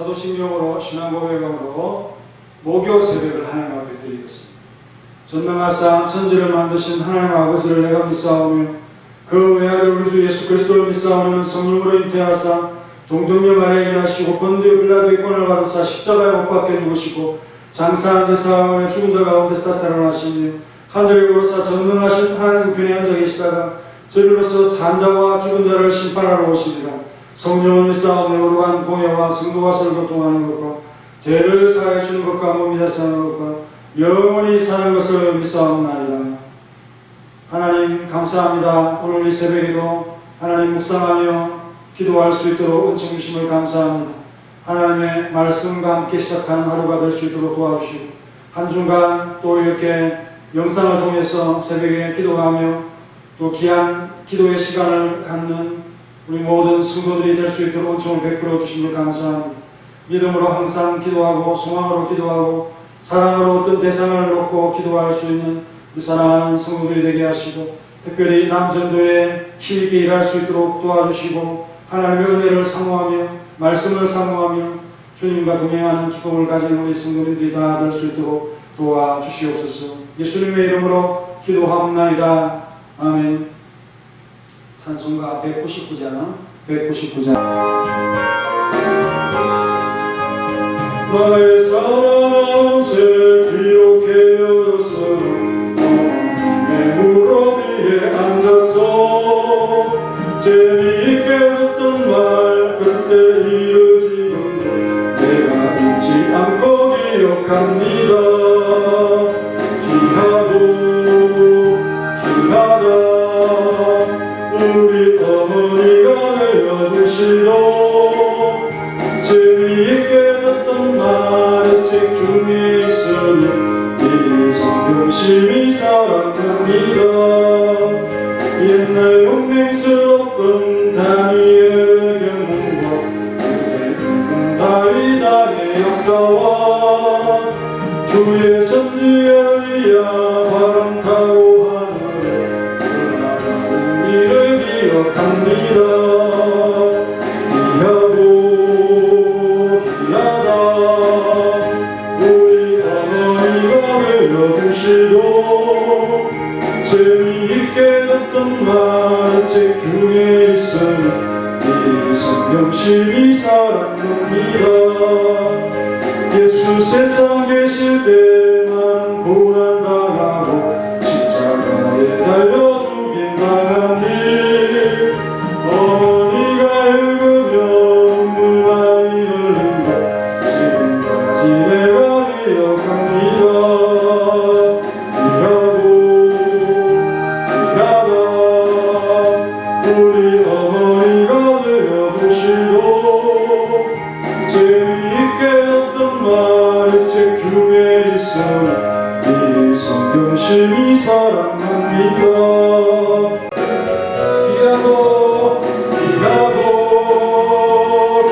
사도신경으로 신앙고백으로 목요 새벽을 하나님 앞에 드리겠습니다. 전능하사 천지를 만드신 하나님 아버지를 내가 믿사오며 그 외아들 우리 주 예수 그리스도를 믿사오면 성령으로 잉태하사 동정녀 마리아에게 하시고 본디오 빌라도의 권을 받으사 십자가에 못 박혀 죽으시고 장사한 지 사흘 후에 죽은 자 가운데서 다시 살아나시며 하늘에 오르사 전능하신 하나님 편에 앉아 계시다가 저리로서 산자와 죽은 자를 심판하러 오시리라. 성령을 믿사오며 오르간 공예와 승도와 설교 통하는 것과 죄를 사하여 주는 것과 몸이 다시 하는 것과 영원히 사는 것을 믿사옵나이다. 하나님 감사합니다. 오늘 이 새벽에도 하나님 묵상하며 기도할 수 있도록 은총 주심을 감사합니다. 하나님의 말씀과 함께 시작하는 하루가 될 수 있도록 도와주시고 한 주간 또 이렇게 영상을 통해서 새벽에 기도하며 또 귀한 기도의 시간을 갖는 우리 모든 성도들이 될 수 있도록 은총을 베풀어 주심을 감사합니다. 믿음으로 항상 기도하고 소망으로 기도하고 사랑으로 어떤 대상을 놓고 기도할 수 있는 우리 사랑하는 성도들이 되게 하시고 특별히 남전도에 힘있게 일할 수 있도록 도와주시고 하나님의 은혜를 사모하며 말씀을 사모하며 주님과 동행하는 기쁨을 가진 우리 성도님들이 다 될 수 있도록 도와주시옵소서. 예수님의 이름으로 기도하옵나이다. 아멘. 찬송가 199장 나의 사랑은 새 기록해여서 어머님의 무릎 위에 앉았어 재미있게 듣던 말 그때 일을 지금 내가 잊지 않고 기억합니다. 귀하다 우리 어머니가 알려주시도 재미있게 듣던 말의 책 중에 있으니 이 성경심이 사랑합니다. 옛날 용맹스럽던 다니엘의 경험과 그의 임금 다윗 왕의 역사와 주의 선지 엘리야 바람 타고 하늘에 올라가는 일을 기억합니다. 재미있게 듣던 말의 책 중에 있으니 이 성경심이 사랑합니다. 예수 세상 계실 때 많은 고난당하고 십자가에 달려 죽임당한 일 어머니가 읽으며 눈물 많이 흘린다 지금까지 내가 기억합니다. 우리 어머니가 들려주시고 재미있게 듣던 말의 책 중에 있으니 이 성경심이 사랑합니다.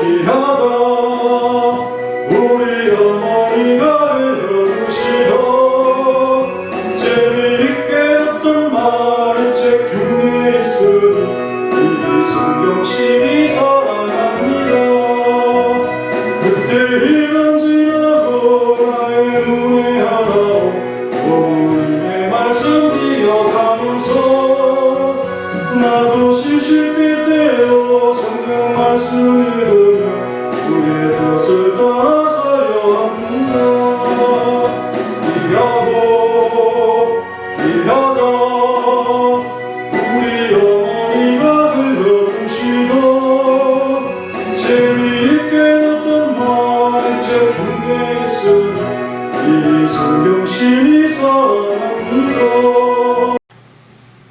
귀하다 우리 어머니가 들려주시도 재미있게 듣던 말의 책 중에 있으니 이 성경심이 사랑합니다. 그때 이름 지나고 나의 눈에 하나오 어머님의 말씀 기억하면서 나도 시실길 때요 성경 말씀 읽으며 주의 뜻을 따라 살려 합니다. 귀하다 우리 어머니가 들려주시던 재미있게 듣던 말의 책 중에 있으니 이 성경심이 사랑합니다.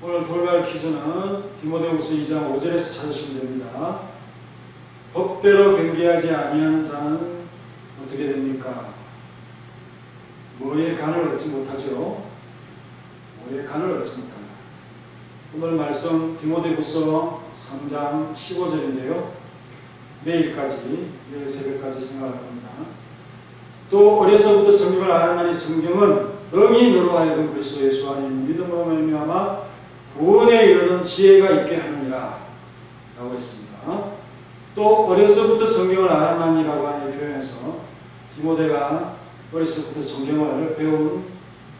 오늘 돌발 퀴즈는 디모데후서 2장 5절에서 찾으시면 됩니다. 법대로 경계하지 아니하는 자는 어떻게 됩니까? 뭐의 간을 얻지 못하죠? 뭐의 간을 얻지 못합니다. 오늘 말씀 디모데후서 3장 15절인데요. 내일까지, 내일 새벽까지 생각할 겁니다. 또 어려서부터 성경을 알았나니 성경은 능히 너로 하여금 그리스도 예수 안에 있는 믿음으로 말미암아 구원에 이르는 지혜가 있게 하느니라 라고 했습니다. 또 어려서부터 성경을 알았나니라고 하는 표현에서 디모데가 어려서부터 성경을 배운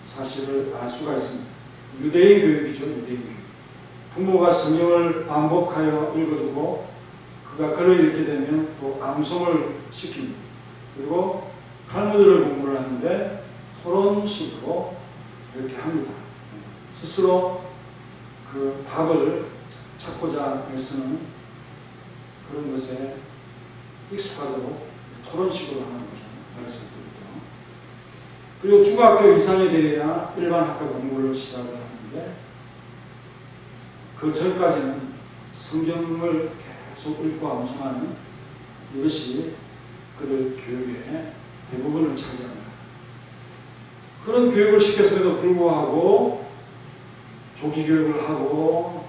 사실을 알 수가 있습니다. 유대인 교육이죠. 유대인 교육. 부모가 성경을 반복하여 읽어주고 그가 글을 읽게 되면 또 암송을 시킵니다. 그리고 탈무드를 공부를 하는데 토론식으로 이렇게 합니다. 스스로 그 답을 찾고자 애쓰는 그런 것에 익숙하도록 토론식으로 하는 거죠. 어렸을 때부터. 그리고 중학교 이상이 되어야 일반 학교 공부를 시작을 하는데 그 전까지는 성경을 계속 읽고 암송하는 이것이 그들 교육의 대부분을 차지합니다. 그런 교육을 시켰음에도 불구하고 조기 교육을 하고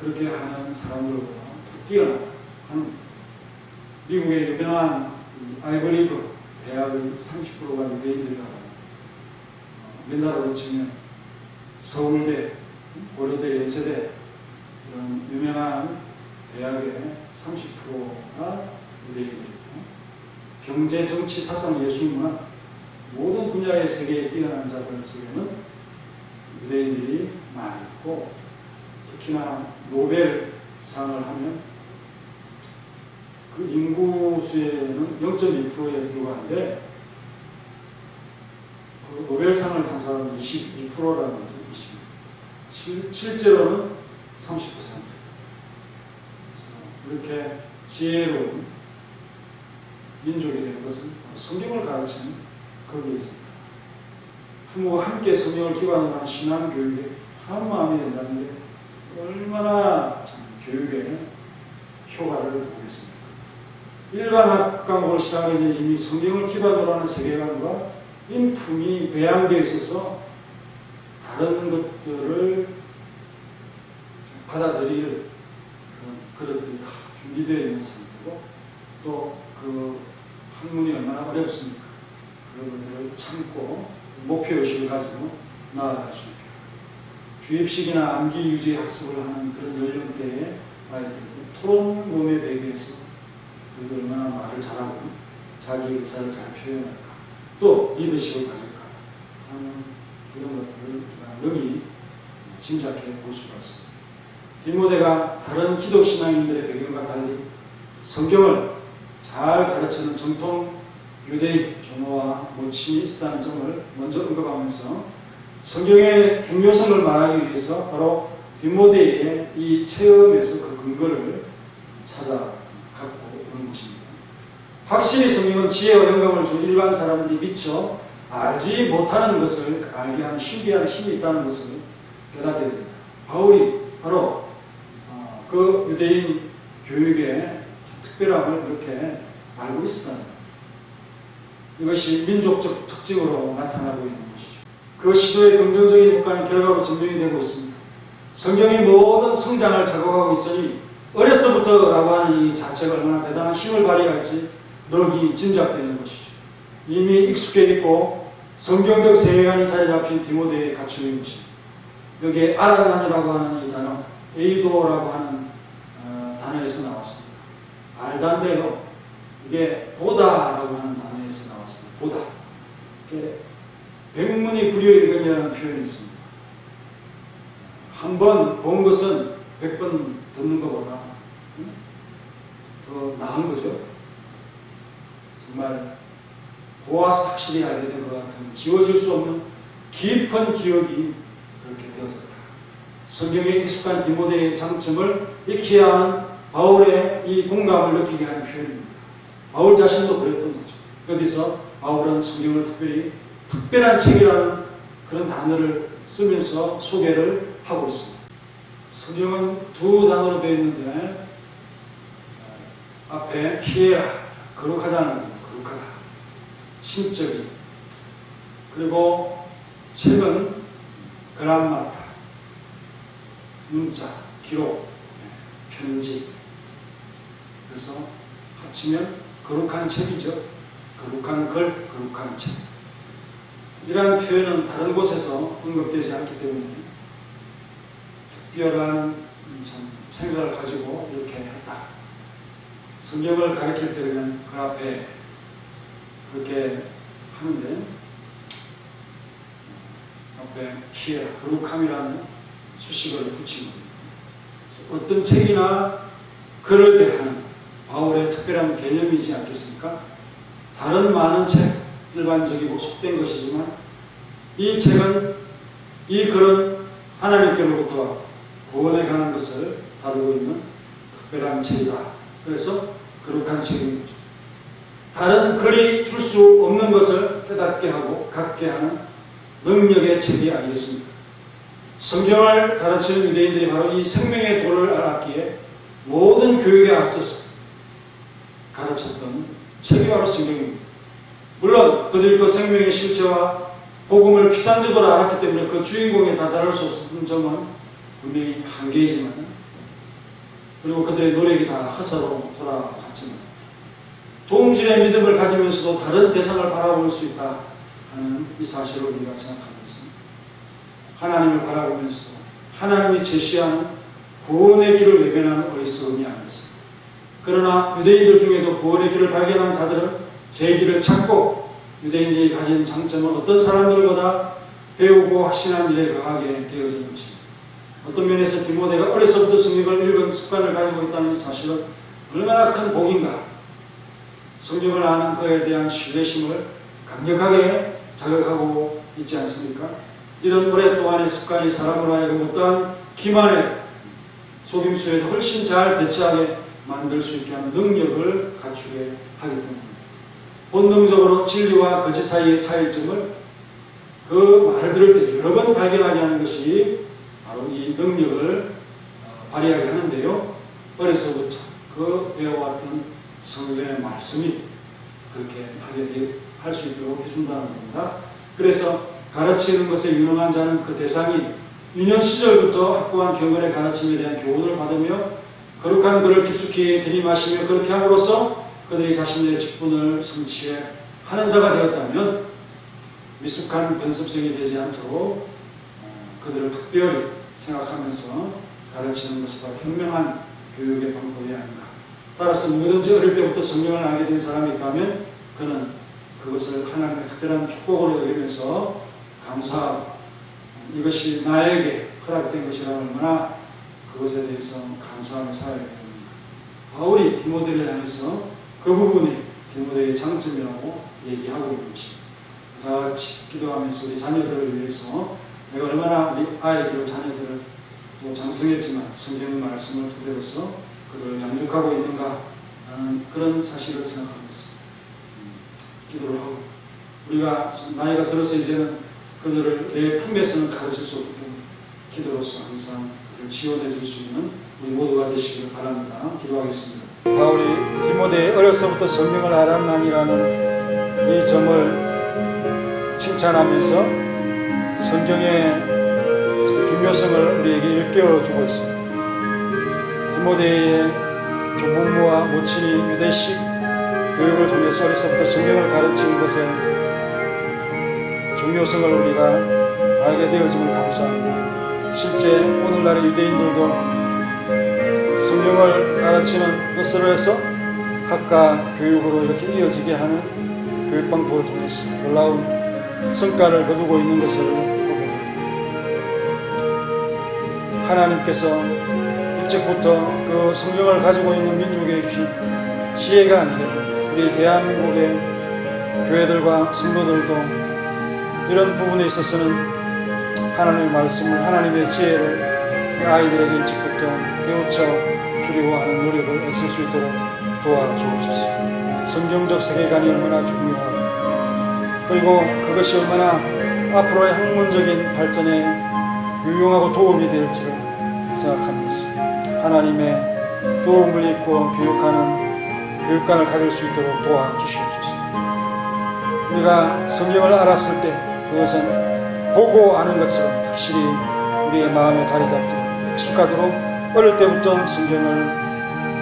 그렇게 하는 사람들보다 더 뛰어나다 하는 미국의 유명한 아이버리그 대학의 30%가 유대인들이라고 합니다. 우리나라로 치면 서울대, 고려대, 연세대 이런 유명한 대학의 30%가 유대인들이고 경제, 정치, 사상, 예술, 문화 모든 분야의 세계에 뛰어난 자들 속에는 유대인들이 많이 있고 특히나 노벨상을 하면 그 인구수에는 0.2%에 불과한데 그 노벨상을 탄 사람은 22%라는 거죠. 22%. 실제로는 30%. 이렇게 지혜로운 민족이 된 것은 성경을 가르치는 거기에 있습니다. 부모와 함께 성경을 기반으로 하는 신앙 교육에 한 마음이 된다는 게 얼마나 참 교육에 효과를 보겠습니까? 일반 학 과목을 시작하기 전에 이미 성경을 기반으로 하는 세계관과 인품이 배양되어 있어서 다른 것들을 받아들일 그런 그릇들이 다 준비되어 있는 상태고 또 그 학문이 얼마나 어렵습니까? 그런 것들을 참고 목표의식을 가지고 나아갈 수 있게 주입식이나 암기 유지 학습을 하는 그런 연령대의 아이들에게 토론 모임에 대비해서 그들이 얼마나 말을 잘하고 자기 의사를 잘 표현할까 또 리더십을 가질까 하는 그런 것들을 능히 짐작해 볼 수가 있습니다. 디모데가 다른 기독신앙인들의 배경과 달리 성경을 잘 가르치는 정통 유대인 조모와 모친이 있었다는 점을 먼저 언급하면서 성경의 중요성을 말하기 위해서 바로 디모데의 이 체험에서 그 근거를 찾아 갖고 오는 것입니다. 확실히 성경은 지혜와 영감을 준 일반 사람들이 미처 알지 못하는 것을 알게 하는 신비한 힘이 있다는 것을 깨닫게 됩니다. 바울이 바로 그 유대인 교육의 특별함을 이렇게 알고 있었다는 겁니다. 이것이 민족적 특징으로 나타나고 있는 것이죠. 그 시도의 긍정적인 효과는 결과로 증명이 되고 있습니다. 성경이 모든 성장을 자극하고 있으니 어려서부터라고 하는 이 자체가 얼마나 대단한 힘을 발휘할지 넉이 짐작되는 것이죠. 이미 익숙해 있고 성경적 세계관이 자리 잡힌 디모데의 갖춤인 것입니다. 여기에 알아나니라고 하는 이 단어, 에이도라고 하는 단어에서 나왔습니다. 알다인데요. 이게 보다라고 하는 단어에서 나왔습니다. 보다. 이게 백문이 불여일견이라는 표현이 있습니다. 한 번 본 것은 100번 듣는 것보다 더 나은 거죠. 정말 보아서 확실히 알게 된 것 같은 지워질 수 없는 깊은 기억이 그렇게 되어졌다. 성경에 익숙한 디모데의 장점을 익혀야 하는 바울의 이 공감을 느끼게 하는 표현입니다. 바울 자신도 그랬던 거죠. 여기서 바울은 성경을 특별한 책이라는 그런 단어를 쓰면서 소개를 하고 있습니다. 성경은 두 단어로 되어 있는데 앞에 히에라, 거룩하다는 겁니다. 거룩하다. 신적인. 그리고 책은 그람마타, 문자, 기록, 편지. 그래서 합치면 거룩한 책이죠. 거룩한 글, 거룩한 책. 이러한 표현은 다른 곳에서 언급되지 않기 때문에 특별한 생각을 가지고 이렇게 했다. 성경을 가르칠 때 그냥 그 앞에 그렇게 하는데, 앞에 히에라, 거룩함이라는 수식어를 붙인 겁니다. 어떤 책이나 글을 대하는 바울의 특별한 개념이지 않겠습니까? 다른 많은 책, 일반적이고 속된 것이지만 이 책은, 이 글은 하나님께로부터 구원에 관한 것을 다루고 있는 특별한 책이다. 그래서 거룩한 책입니다. 다른 글이 줄 수 없는 것을 깨닫게 하고 갖게 하는 능력의 책이 아니겠습니까? 성경을 가르치는 유대인들이 바로 이 생명의 도를 알았기에 모든 교육에 앞서서 가르쳤던 책이 바로 성경입니다. 물론 그들이 그 생명의 실체와 복음을 피상적으로 알았기 때문에 그 주인공에 다다를 수 없었던 점은 분명히 한계이지만, 그리고 그들의 노력이 다 헛으로 돌아갔지만, 동질의 믿음을 가지면서도 다른 대상을 바라볼 수 있다 하는 이 사실을 우리가 생각하면서 하나님을 바라보면서 하나님이 제시하는 구원의 길을 외면하는 어리석음이 아니었습니다. 그러나 유대인들 중에도 구원의 길을 발견한 자들은 제 길을 찾고 유대인들이 가진 장점은 어떤 사람들보다 배우고 확신한 일에 강하게 되어지는 것입니다. 어떤 면에서 디모데가 어려서부터 성경을 읽은 습관을 가지고 있다는 사실은 얼마나 큰 복인가. 성경을 아는 그에 대한 신뢰심을 강력하게 자극하고 있지 않습니까? 이런 오랫동안의 습관이 사람으로 하여금 어떠한 기만에 속임수에도 훨씬 잘 대처하게 만들 수 있게 하는 능력을 갖추게 하기 때문입니다. 본능적으로 진리와 거짓 사이의 차이점을 그 말을 들을 때 여러 번 발견하게 하는 것이 바로 이 능력을 발휘하게 하는데요. 어려서부터 그 배워왔던 성경의 말씀이 그렇게 하게 할 수 있도록 해준다는 겁니다. 그래서 가르치는 것에 유능한 자는 그 대상이 유년 시절부터 확고한 경건의 가르침에 대한 교훈을 받으며 거룩한 글을 깊숙이 들이마시며 그렇게 함으로써 그들이 자신의 직분을 성취해 하는 자가 되었다면 미숙한 변습생이 되지 않도록 그들을 특별히 생각하면서 가르치는 것이 바로 현명한 교육의 방법이 아닌가. 따라서 누구든지 어릴 때부터 성경을 알게 된 사람이 있다면 그는 그것을 하나님의 특별한 축복으로 여기면서 감사하고 이것이 나에게 허락된 것이라면 얼마나 그것에 대해서 감사하며 살아야 됩니다. 바울이 디모데를 향해서 그 부분이 디모데의 장점이라고 얘기하고 있는 것입니다. 다 같이 기도하면서 우리 자녀들을 위해서 내가 얼마나 우리 아이들, 자녀들을 또 장성했지만 성경 말씀을 토대로서 그들을 양육하고 있는가 하는 그런 사실을 생각하면서 기도를 하고, 우리가 나이가 들어서 이제는 그들을 내 품에서는 가르칠 수 없기 때문에 기도로서 항상 그들을 지원해 줄 수 있는 우리 모두가 되시기를 바랍니다. 기도하겠습니다. 바울이 디모데의 어려서부터 성경을 알았나니라는 이 점을 칭찬하면서 성경의 중요성을 우리에게 일깨워주고 있습니다. 디모데의 조부모와 모친이 유대식 교육을 통해서 어려서부터 성경을 가르치는 것의 중요성을 우리가 알게 되어짐을 감사합니다. 실제 오늘날의 유대인들도 성경을 가르치는 것으로 해서 학과 교육으로 이렇게 이어지게 하는 교육 방법을 통해서 놀라운 성과를 거두고 있는 것을 보게 됩니다. 하나님께서 일찍부터 그 성경을 가지고 있는 민족에게 주신 지혜가 아니겠는가. 우리 대한민국의 교회들과 성도들도 이런 부분에 있어서는 하나님의 말씀을, 하나님의 지혜를 아이들에게 일찍부터 깨우쳐 주려고 하는 노력을 애쓸 수 있도록 도와주옵소서. 성경적 세계관이 얼마나 중요하고, 그리고 그것이 얼마나 앞으로의 학문적인 발전에 유용하고 도움이 될지를 생각하면서 하나님의 도움을 입고 교육하는 교육관을 가질 수 있도록 도와주시옵소서. 우리가 성경을 알았을 때 그것은 보고 아는 것처럼 확실히 우리의 마음에 자리 잡도록 익숙하도록 어릴 때부터 성경을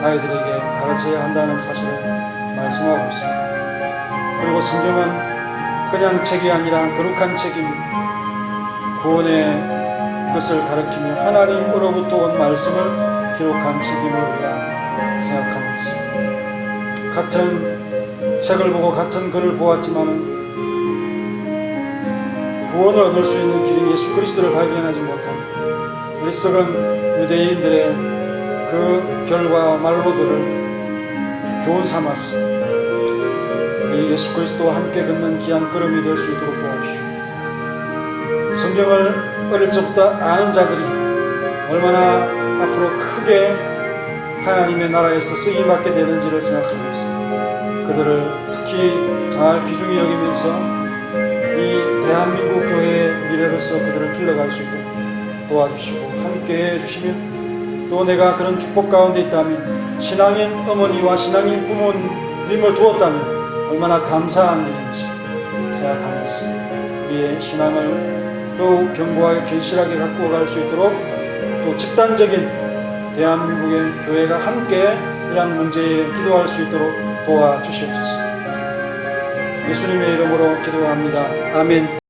아이들에게 가르쳐야 한다는 사실을 말씀하고 있습니다. 그리고 성경은 그냥 책이 아니라 거룩한 책입니다. 구원의 것을 가르치며 하나님으로부터 온 말씀을 기록한 책임을 우리가 생각하면서 같은 책을 보고 같은 글을 보았지만 구원을 얻을 수 있는 길인 예수 그리스도를 발견하지 못한 어리석은 유대인들의 그 결과 말로들을 교훈 삼아서 우리 예수 그리스도와 함께 걷는 귀한 걸음이 될 수 있도록 도와주시오. 성경을 어릴 적부터 아는 자들이 얼마나 앞으로 크게 하나님의 나라에서 쓰임받게 되는지를 생각하면서 그들을 특히 잘 귀중히 여기면서 이 대한민국 교회의 미래로서 그들을 길러갈 수 있도록 도와주시고 함께해 주시면, 또 내가 그런 축복 가운데 있다면, 신앙인 어머니와 신앙인 부모님을 두었다면 얼마나 감사한 일인지 생각하면서 우리의 신앙을 더욱 견고하게 견실하게 갖고 갈 수 있도록, 또 집단적인 대한민국의 교회가 함께 이러한 문제에 기도할 수 있도록 도와주시옵소서. 예수님의 이름으로 기도합니다. 아멘.